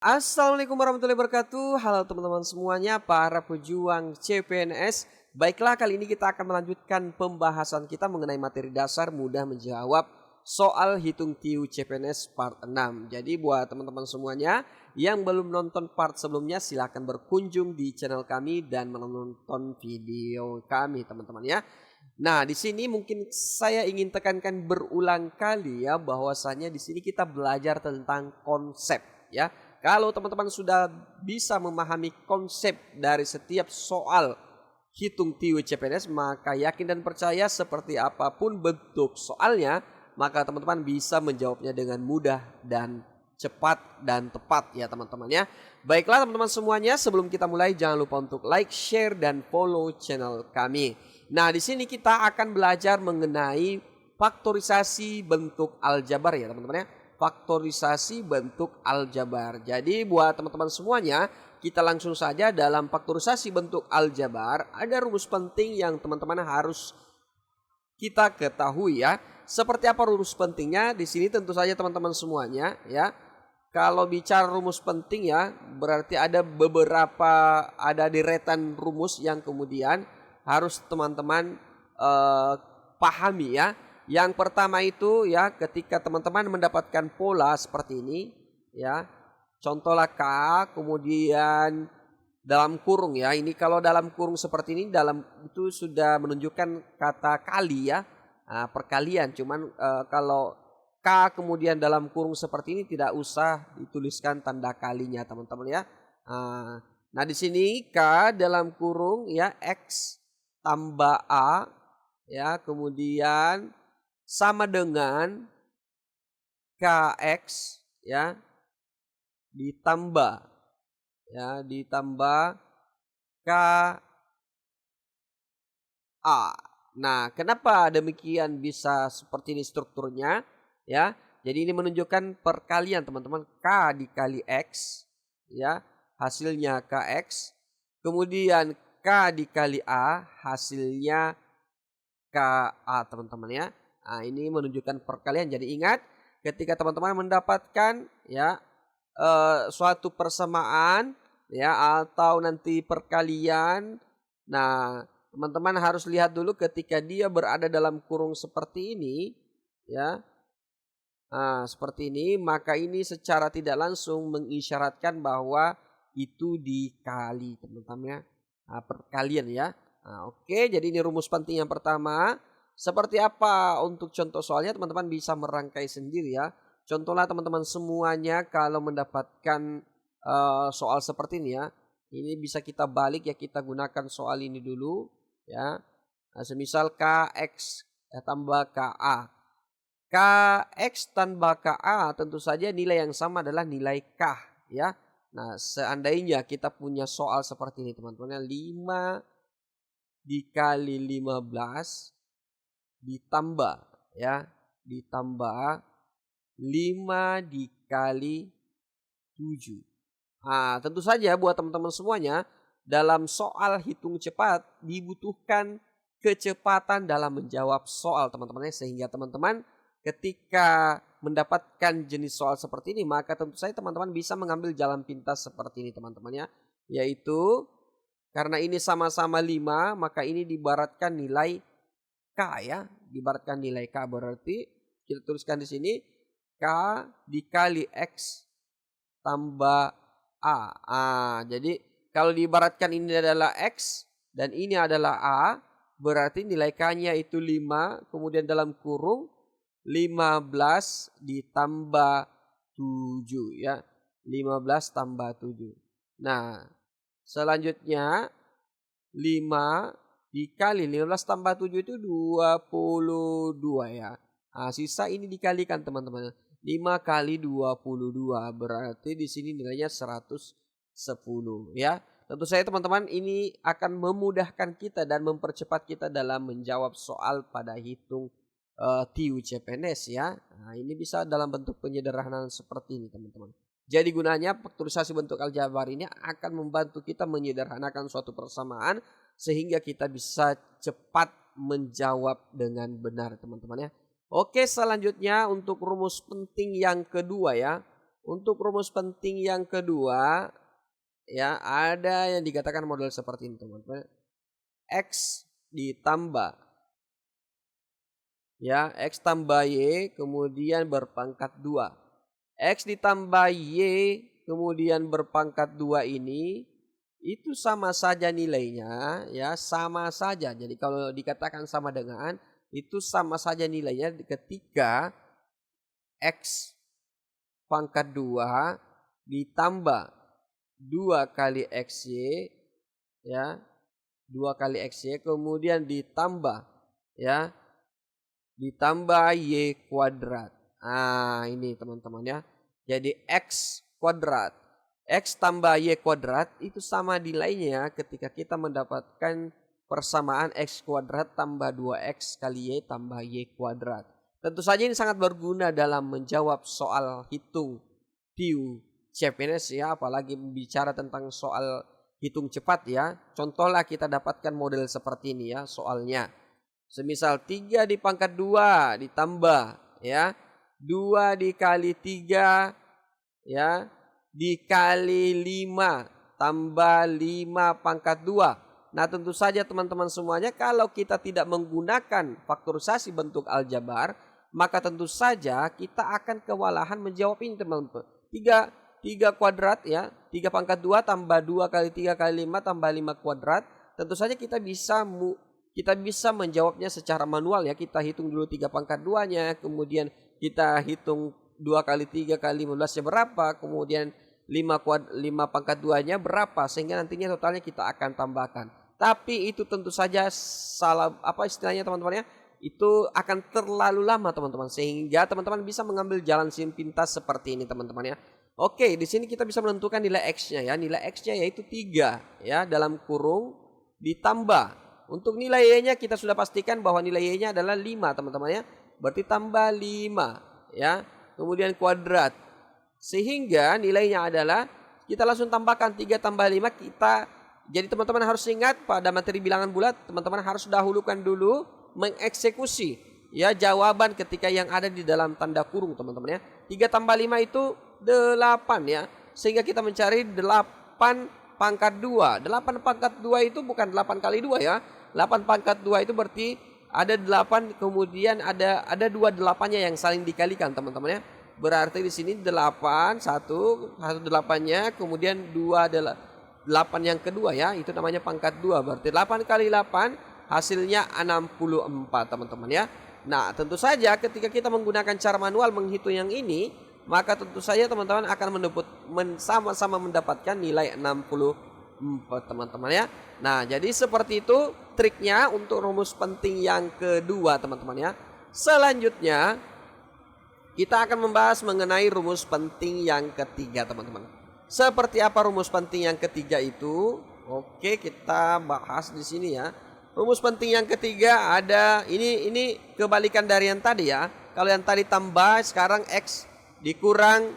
Assalamualaikum warahmatullahi wabarakatuh. Halo teman-teman semuanya, para pejuang CPNS. Baiklah, kali ini kita akan melanjutkan pembahasan kita mengenai materi dasar mudah menjawab soal hitung TIU CPNS part 6. Jadi buat teman-teman semuanya yang belum nonton part sebelumnya, silahkan berkunjung di channel kami dan menonton video kami teman-teman ya. Nah, di sini mungkin saya ingin tekankan berulang kali ya, bahwasanya di sini kita belajar tentang konsep ya. Kalau teman-teman sudah bisa memahami konsep dari setiap soal hitung TIU CPNS, maka yakin dan percaya seperti apapun bentuk soalnya, maka teman-teman bisa menjawabnya dengan mudah dan cepat dan tepat ya teman-teman ya. Baiklah teman-teman semuanya, sebelum kita mulai jangan lupa untuk like, share dan follow channel kami. Nah, di sini kita akan belajar mengenai faktorisasi bentuk aljabar ya teman-teman ya. Faktorisasi bentuk aljabar. Jadi buat teman-teman semuanya, kita langsung saja dalam faktorisasi bentuk aljabar. Ada rumus penting yang teman-teman harus kita ketahui ya. Seperti apa rumus pentingnya? Di sini tentu saja teman-teman semuanya ya. Kalau bicara rumus penting ya, berarti ada deretan rumus yang kemudian harus teman-teman pahami ya. Yang pertama itu ya, ketika teman-teman mendapatkan pola seperti ini ya. Contohlah K, kemudian dalam kurung ya. Ini kalau dalam kurung seperti ini, dalam itu sudah menunjukkan kata kali ya. Perkalian. Cuman kalau K kemudian dalam kurung seperti ini tidak usah dituliskan tanda kalinya teman-teman ya. Nah di sini K dalam kurung ya, X tambah A ya, kemudian sama dengan KX ya, ditambah KA. Nah, kenapa demikian bisa seperti ini strukturnya ya? Jadi ini menunjukkan perkalian teman-teman, K dikali X ya, hasilnya KX. Kemudian K dikali A, hasilnya KA teman-teman ya. Nah, ini menunjukkan perkalian. Jadi ingat, ketika teman-teman mendapatkan ya suatu persamaan ya atau nanti perkalian, nah teman-teman harus lihat dulu ketika dia berada dalam kurung seperti ini ya. Seperti ini, maka ini secara tidak langsung mengisyaratkan bahwa itu dikali teman-teman ya. Perkalian ya. Oke, jadi ini rumus penting yang pertama. Seperti apa untuk contoh soalnya, teman-teman bisa merangkai sendiri ya. Contohlah teman-teman semuanya kalau mendapatkan soal seperti ini ya. Ini bisa kita balik ya, kita gunakan soal ini dulu ya. Nah, semisal KX tambah KA. KX tambah KA tentu saja nilai yang sama adalah nilai K ya. Nah, seandainya kita punya soal seperti ini teman-teman, 5 dikali 15 ditambah ya, ditambah 5 dikali 7. Tentu saja buat teman-teman semuanya, dalam soal hitung cepat dibutuhkan kecepatan dalam menjawab soal teman-teman ya, sehingga teman-teman ketika mendapatkan jenis soal seperti ini, maka tentu saja teman-teman bisa mengambil jalan pintas seperti ini teman-teman ya. Yaitu karena ini sama-sama 5, maka ini diibaratkan nilai K ya. Diibaratkan nilai K, berarti kita tuliskan di sini K dikali X tambah A. Jadi kalau diibaratkan ini adalah X dan ini adalah A, berarti nilai K-nya itu 5, kemudian dalam kurung 15 ditambah 7 ya. 15 tambah 7. Nah, selanjutnya 5 dikali 15 tambah 7 itu 22 ya. Sisa ini dikalikan teman-teman. 5 kali 22 berarti di sini nilainya 110 ya. Tentu saja teman-teman ini akan memudahkan kita dan mempercepat kita dalam menjawab soal pada hitung TIU CPNS ya. Nah, ini bisa dalam bentuk penyederhanaan seperti ini teman-teman. Jadi gunanya faktorisasi bentuk aljabar ini akan membantu kita menyederhanakan suatu persamaan sehingga kita bisa cepat menjawab dengan benar teman-teman ya. Oke, selanjutnya untuk rumus penting yang kedua ya. Untuk rumus penting yang kedua, ya ada yang dikatakan model seperti ini teman-teman. X ditambah, ya X tambah Y kemudian berpangkat 2. X ditambah Y kemudian berpangkat 2 ini itu sama saja nilainya, ya sama saja. Jadi kalau dikatakan sama dengan, itu sama saja nilainya ketika X pangkat 2 ditambah 2 kali XY, ya 2 kali XY kemudian ditambah, ya ditambah Y kuadrat. Nah ini teman-teman ya. Jadi X kuadrat, X tambah Y kuadrat itu sama nilainya ketika kita mendapatkan persamaan X kuadrat tambah 2X kali Y tambah Y kuadrat. Tentu saja ini sangat berguna dalam menjawab soal hitung TIU CPNS ya, apalagi bicara tentang soal hitung cepat ya. Contohlah kita dapatkan model seperti ini ya soalnya. Semisal 3 dipangkat 2 ditambah ya 2 dikali 3 ya dikali 5 tambah 5 pangkat 2. Nah tentu saja teman-teman semuanya kalau kita tidak menggunakan faktorisasi bentuk aljabar, maka tentu saja kita akan kewalahan menjawab ini teman-teman. 3 kuadrat ya, 3 pangkat 2 tambah 2 kali 3 kali 5 tambah 5 kuadrat. Tentu saja kita bisa menjawabnya secara manual ya. Kita hitung dulu 3 pangkat 2-nya, kemudian kita hitung 2 kali 3 kali 15-nya berapa, kemudian 5 pangkat 2-nya berapa, sehingga nantinya totalnya kita akan tambahkan. Tapi itu tentu saja salah, apa istilahnya teman-teman ya, itu akan terlalu lama teman-teman, sehingga teman-teman bisa mengambil jalan pintas seperti ini teman-teman ya. Oke, di sini kita bisa menentukan nilai X-nya ya. Nilai X-nya yaitu 3 ya, dalam kurung ditambah. Untuk nilai Y-nya kita sudah pastikan bahwa nilai Y-nya adalah 5 teman-teman ya. Berarti tambah 5 ya. Kemudian kuadrat. Sehingga nilainya adalah kita langsung tambahkan 3 tambah 5 kita. Jadi teman-teman harus ingat pada materi bilangan bulat, teman-teman harus dahulukan dulu mengeksekusi ya jawaban ketika yang ada di dalam tanda kurung teman-teman ya. 3 tambah 5 itu 8 ya. Sehingga kita mencari 8 pangkat 2. 8 pangkat 2 itu bukan 8 kali 2 ya. 8 pangkat 2 itu berarti ada 8 kemudian ada 2 8-nya yang saling dikalikan teman-teman ya. Berarti di sini 8 satu 8-nya kemudian 2 8 yang kedua ya, itu namanya pangkat 2. Berarti 8 kali 8 hasilnya 64 teman-teman ya. Nah tentu saja ketika kita menggunakan cara manual menghitung yang ini, maka tentu saja teman-teman akan sama-sama mendapatkan nilai 64 teman-teman ya. Nah jadi seperti itu triknya untuk rumus penting yang kedua teman-teman ya. Selanjutnya kita akan membahas mengenai rumus penting yang ketiga teman-teman. Seperti apa rumus penting yang ketiga itu? Oke, kita bahas di sini ya. Rumus penting yang ketiga ada ini kebalikan dari yang tadi ya. Kalau yang tadi tambah, sekarang X dikurang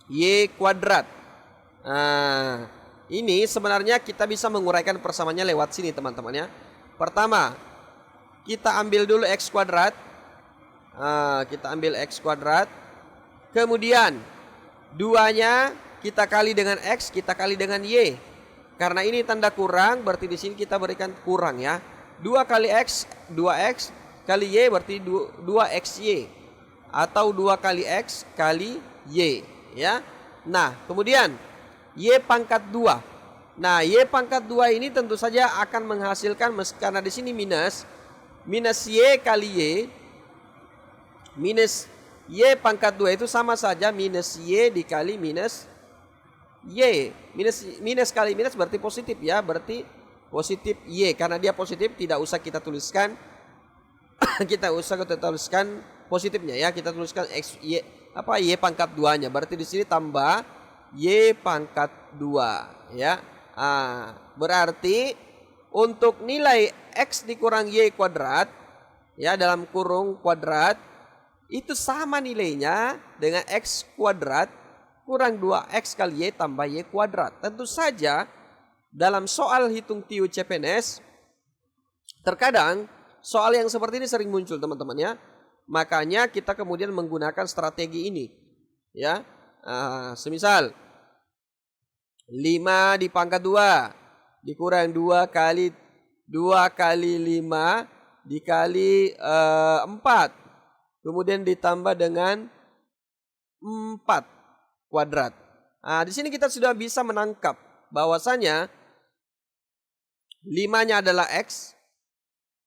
Y kuadrat. Nah, ini sebenarnya kita bisa menguraikan persamaannya lewat sini teman-teman ya. Pertama, kita ambil dulu X kuadrat. Kita ambil X kuadrat. Kemudian 2-nya kita kali dengan X, kita kali dengan Y. Karena ini tanda kurang, berarti di sini kita berikan kurang ya. 2 kali X, 2X kali Y berarti 2XY. Atau 2 kali X kali Y ya. Nah kemudian Y pangkat 2. Nah Y pangkat 2 ini tentu saja akan menghasilkan, karena di sini minus Y kali Y. Minus Y pangkat 2 itu sama saja minus Y dikali minus Y. Minus kali minus berarti positif ya. Berarti positif Y. Karena dia positif tidak usah kita tuliskan. kita tuliskan positifnya ya. Kita tuliskan X, Y, Y pangkat 2-nya. Berarti di sini tambah Y pangkat 2 ya. Berarti untuk nilai X dikurang Y kuadrat ya, dalam kurung kuadrat, itu sama nilainya dengan X kuadrat kurang 2X kali Y tambah Y kuadrat. Tentu saja dalam soal hitung TIU CPNS, terkadang soal yang seperti ini sering muncul teman-teman ya. Makanya kita kemudian menggunakan strategi ini. Ya. Semisal 5 dipangkat 2 dikurang 2 kali 5 dikali 4. Kemudian ditambah dengan 4 kuadrat. Di sini kita sudah bisa menangkap bahwasanya 5-nya adalah X.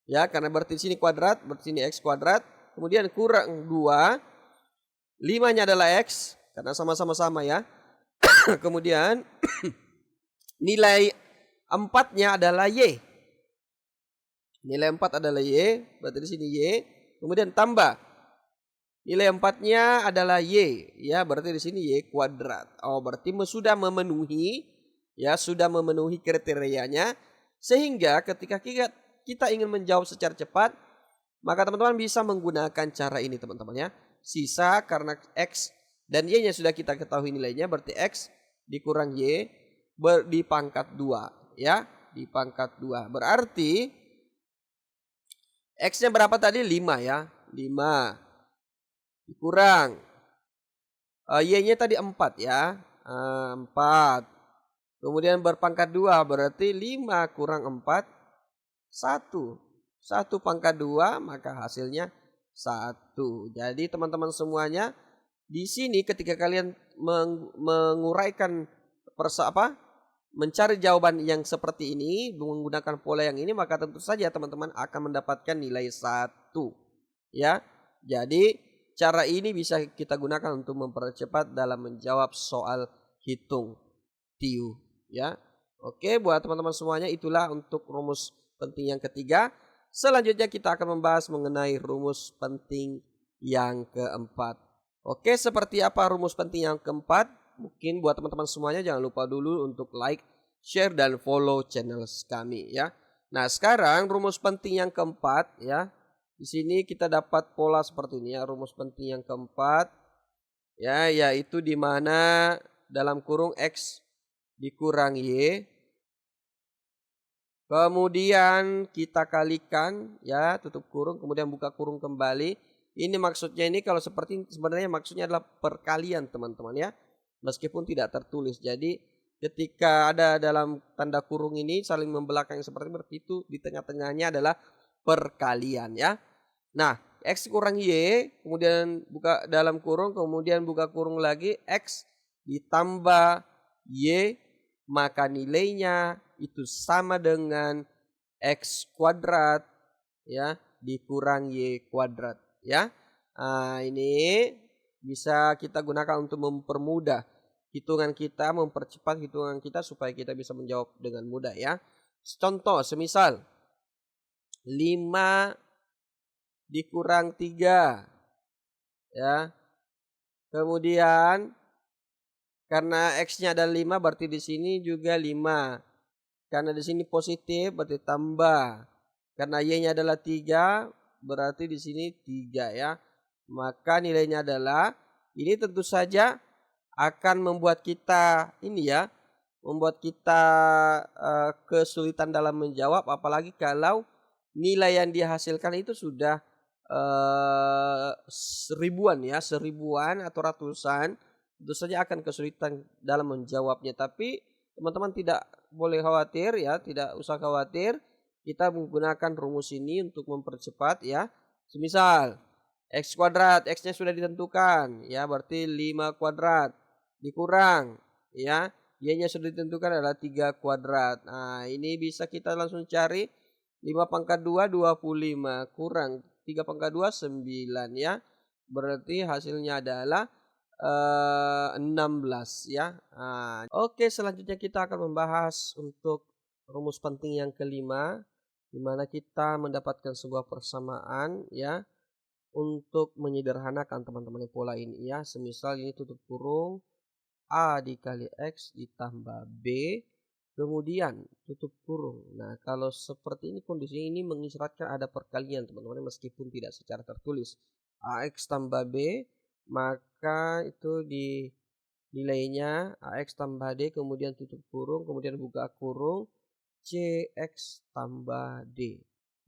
Ya, karena berarti sini kuadrat, berarti sini X kuadrat. Kemudian kurang 2. 5-nya adalah X, karena sama-sama ya. Kemudian nilai 4-nya adalah Y. Nilai 4 adalah Y, berarti di sini Y. Kemudian tambah. Nilai 4-nya adalah Y, ya berarti di sini Y kuadrat. Berarti sudah memenuhi, ya sudah memenuhi kriterianya. Sehingga ketika kita ingin menjawab secara cepat, maka teman-teman bisa menggunakan cara ini teman-teman ya. Sisa karena X dan Y-nya sudah kita ketahui nilainya, berarti X dikurang Y dipangkat 2 ya, dipangkat 2. Berarti X-nya berapa tadi? 5 ya. 5 dikurang Y-nya tadi 4 ya. 4. Kemudian berpangkat 2 berarti 5 kurang 4 1. 1 pangkat 2 maka hasilnya 1. Jadi teman-teman semuanya di sini ketika kalian menguraikan mencari jawaban yang seperti ini menggunakan pola yang ini, maka tentu saja teman-teman akan mendapatkan nilai 1. Ya. Jadi cara ini bisa kita gunakan untuk mempercepat dalam menjawab soal hitung TIU ya. Oke, buat teman-teman semuanya itulah untuk rumus penting yang ketiga. Selanjutnya kita akan membahas mengenai rumus penting yang keempat. Oke, seperti apa rumus penting yang keempat? Mungkin buat teman-teman semuanya jangan lupa dulu untuk like, share, dan follow channel kami ya. Nah, sekarang rumus penting yang keempat ya. Di sini kita dapat pola seperti ini ya, rumus penting yang keempat ya, yaitu di mana dalam kurung X dikurang Y. Kemudian kita kalikan ya, tutup kurung, kemudian buka kurung kembali. Ini maksudnya ini kalau seperti ini sebenarnya maksudnya adalah perkalian teman-teman ya. Meskipun tidak tertulis. Jadi ketika ada dalam tanda kurung ini saling membelakang seperti itu, di tengah-tengahnya adalah perkalian ya. Nah, X kurang Y, kemudian buka dalam kurung, kemudian buka kurung lagi, X ditambah Y, maka nilainya itu sama dengan X kuadrat ya dikurang Y kuadrat ya. Ini bisa kita gunakan untuk mempermudah hitungan kita, mempercepat hitungan kita supaya kita bisa menjawab dengan mudah ya. Contoh semisal 5 dikurang 3 ya. Kemudian karena X-nya ada 5 berarti di sini juga 5. Karena di sini positif berarti tambah. Karena Y-nya adalah 3 berarti di sini 3 ya. Maka nilainya adalah, ini tentu saja akan membuat kita ini ya, membuat kita kesulitan dalam menjawab, apalagi kalau nilai yang dihasilkan itu sudah seribuan ya, seribuan atau ratusan. Tentu saja akan kesulitan dalam menjawabnya. Tapi teman-teman tidak boleh khawatir ya, tidak usah khawatir. Kita menggunakan rumus ini untuk mempercepat ya. Semisal X kuadrat, X-nya sudah ditentukan ya, berarti 5 kuadrat dikurang ya, Y-nya sudah ditentukan adalah 3 kuadrat. Nah, ini bisa kita langsung cari 5 pangkat 2 25 kurang 3 pangkat 2 9 ya. Berarti hasilnya adalah 16 ya. Oke, selanjutnya kita akan membahas untuk rumus penting yang kelima, di mana kita mendapatkan sebuah persamaan ya untuk menyederhanakan teman-teman pola ini ya. Semisal ini tutup kurung A dikali X ditambah B, kemudian tutup kurung. Nah, kalau seperti ini kondisi ini mengisyaratkan ada perkalian teman-teman meskipun tidak secara tertulis. AX tambah B, maka itu di nilainya AX tambah D, kemudian tutup kurung, kemudian buka kurung, CX tambah D.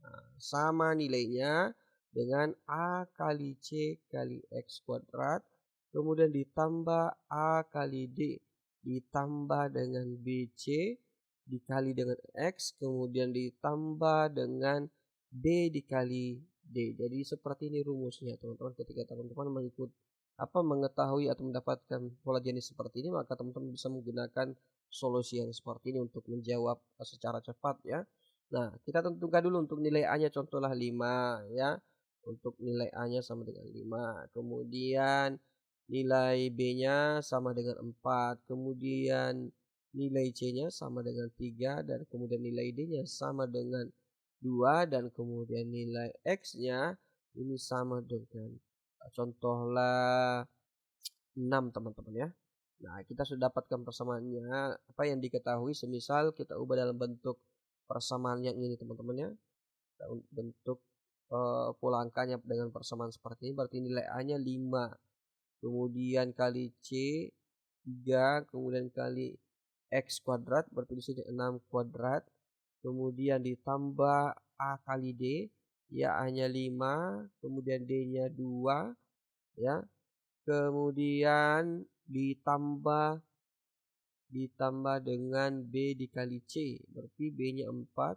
Nah, sama nilainya dengan A kali C kali X kuadrat kemudian ditambah A kali D, ditambah dengan BC, dikali dengan X, kemudian ditambah dengan B dikali D. Jadi seperti ini rumusnya teman-teman. Ketika teman-teman mengetahui atau mendapatkan pola jenis seperti ini, maka teman-teman bisa menggunakan solusi yang seperti ini untuk menjawab secara cepat ya. Nah, kita tentukan dulu untuk nilai A-nya contohlah 5 ya. Untuk nilai A-nya sama dengan 5. Kemudian nilai B-nya sama dengan 4. Kemudian nilai C-nya sama dengan 3 dan kemudian nilai D-nya sama dengan 2 dan kemudian nilai X-nya ini sama dengan contohlah 6 teman-teman ya. Nah, kita sudah dapatkan persamaannya. Apa yang diketahui semisal kita ubah dalam bentuk persamaan yang ini teman-teman ya. Bentuk pola angkanya dengan persamaan seperti ini berarti nilai A-nya 5. Kemudian kali C 3, kemudian kali X kuadrat berarti di sini 6 kuadrat. Kemudian ditambah A kali D, ya A-nya 5, kemudian D-nya 2 ya. Kemudian ditambah dengan B dikali C, berarti B-nya 4,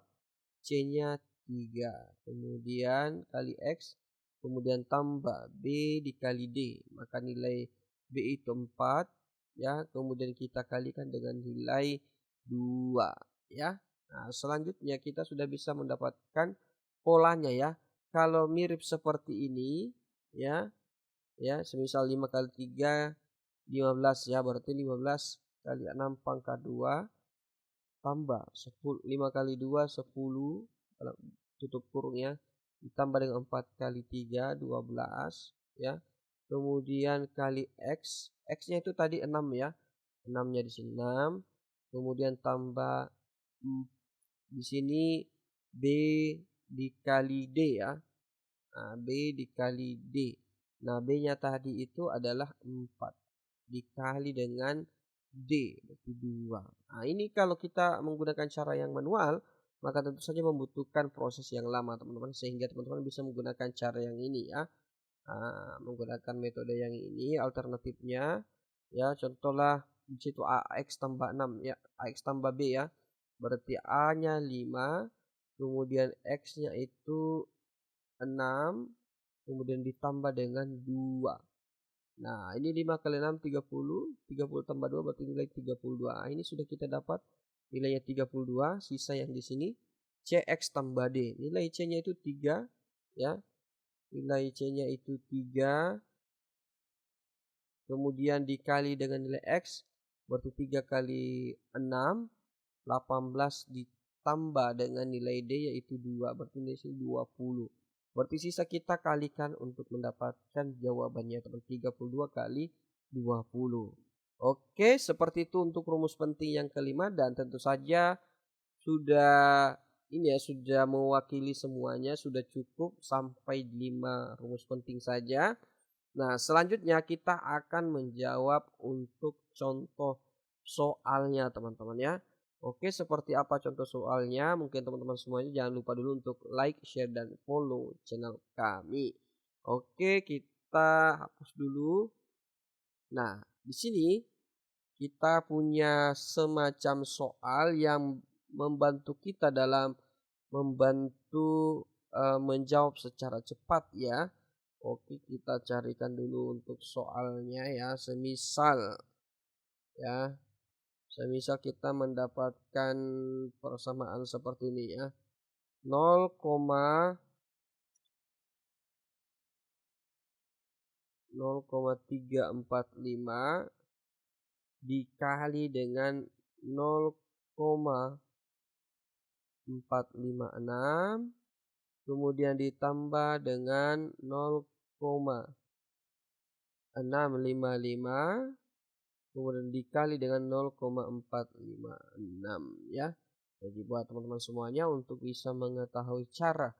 C-nya 3. Kemudian kali X, kemudian tambah B dikali D, maka nilai B itu 4 ya, kemudian kita kalikan dengan nilai 2 ya. Nah, selanjutnya kita sudah bisa mendapatkan polanya ya. Kalau mirip seperti ini ya, semisal 5 kali 3 15 ya, berarti 15 kali 6 pangkat 2 tambah 5 kali 2 10 tutup kurung ya, ditambah dengan 4 kali 3 12 ya. Kemudian kali X, X-nya itu tadi 6 ya. 6-nya di sini 6. Kemudian tambah di sini B dikali D ya. Nah, B dikali D. Nah, B-nya tadi itu adalah 4 dikali dengan D berarti 2. Nah, ini kalau kita menggunakan cara yang manual, maka tentu saja membutuhkan proses yang lama teman-teman, sehingga teman-teman bisa menggunakan cara yang ini ya. Nah, menggunakan metode yang ini alternatifnya ya, contohlah di situ AX tambah 6 ya, AX tambah B ya. Berarti A-nya 5, kemudian X-nya itu 6, kemudian ditambah dengan 2. Nah, ini 5 kali 6 30, 30 tambah 2 berarti nilai 32. Nah, ini sudah kita dapat nilainya 32, sisa yang di sini CX tambah D. Nilai C-nya itu 3 ya. Nilai C-nya itu 3. Kemudian dikali dengan nilai X berarti 3 kali 6 18 ditambah dengan nilai D yaitu 2 berarti nilai sini 20. Berarti sisa kita kalikan untuk mendapatkan jawabannya teman, 32 kali 20. Oke, seperti itu untuk rumus penting yang kelima dan tentu saja sudah ini ya, sudah mewakili semuanya, sudah cukup sampai 5 rumus penting saja. Nah, selanjutnya kita akan menjawab untuk contoh soalnya teman-teman ya. Oke, seperti apa contoh soalnya? Mungkin teman-teman semuanya jangan lupa dulu untuk like, share, dan follow channel kami. Oke, kita hapus dulu. Nah, di sini kita punya semacam soal yang membantu kita dalam membantu menjawab secara cepat ya. Oke, kita carikan dulu untuk soalnya ya. Semisal kita mendapatkan persamaan seperti ini ya. 0,345 dikali dengan 0,456 kemudian ditambah dengan 0,655 kemudian dikali dengan 0,456 ya. Jadi buat teman-teman semuanya untuk bisa mengetahui cara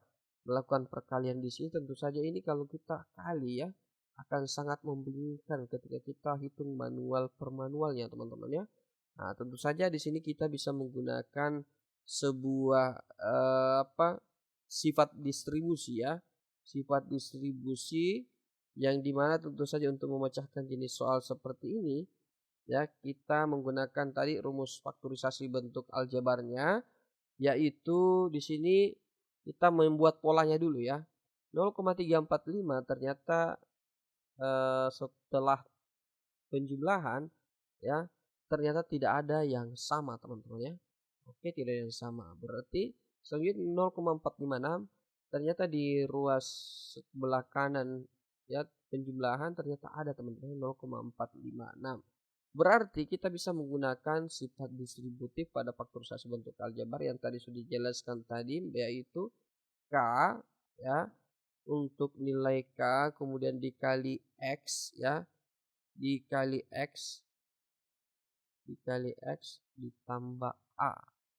melakukan perkalian di sini, tentu saja ini kalau kita kali ya akan sangat membingungkan ketika kita hitung manual per manualnya teman-teman ya. Nah, tentu saja di sini kita bisa menggunakan sebuah sifat distribusi ya. Sifat distribusi yang dimana tentu saja untuk memecahkan jenis soal seperti ini, ya kita menggunakan tadi rumus faktorisasi bentuk aljabarnya, yaitu di sini kita membuat polanya dulu ya. 0,345 ternyata setelah penjumlahan ya ternyata tidak ada yang sama teman-teman ya. Oke, tidak ada yang sama. Berarti selanjutnya 0,456 ternyata di ruas sebelah kanan ya penjumlahan ternyata ada teman-teman 0,456. Berarti kita bisa menggunakan sifat distributif pada faktorisasi bentuk aljabar yang tadi sudah dijelaskan tadi, yaitu K ya untuk nilai K kemudian dikali X ya, dikali X ditambah A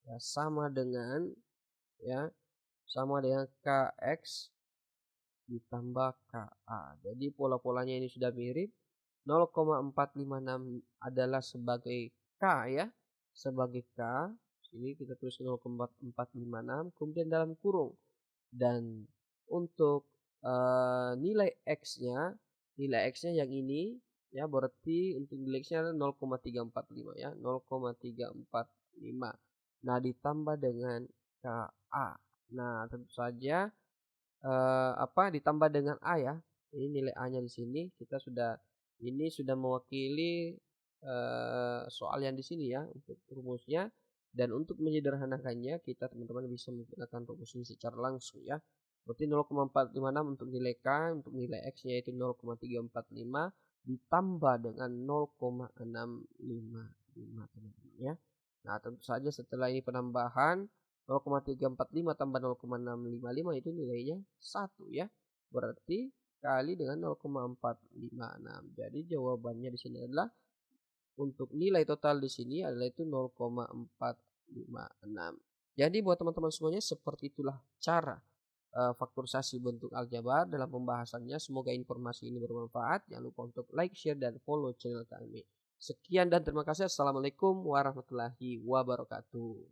ya sama dengan ya KX ditambah KA. Jadi pola-polanya ini sudah mirip. 0,456 adalah sebagai K ya, sebagai K. Sini kita tulis 0,456 kemudian dalam kurung. Dan untuk nilai X-nya yang ini ya berarti untuk nilai X-nya adalah 0,345 ya, 0,345. Nah, ditambah dengan KA. Nah, tentu saja ditambah dengan A ya. Ini nilai A-nya di sini kita sudah mewakili soal yang di sini ya untuk rumusnya. Dan untuk menyederhanakannya kita teman-teman bisa menggunakan rumus ini secara langsung ya. Berarti 0,456 untuk nilai K, untuk nilai X-nya yaitu 0,345 ditambah dengan 0,655 teman-teman ya. Nah, tentu saja setelah ini penambahan 0,345 tambah 0,655 itu nilainya 1 ya. Berarti kali dengan 0,456. Jadi jawabannya di sini adalah untuk nilai total di sini adalah itu 0,456. Jadi buat teman-teman semuanya seperti itulah cara faktorisasi bentuk aljabar dalam pembahasannya. Semoga informasi ini bermanfaat. Jangan lupa untuk like, share, dan follow channel kami. Sekian dan terima kasih. Assalamualaikum warahmatullahi wabarakatuh.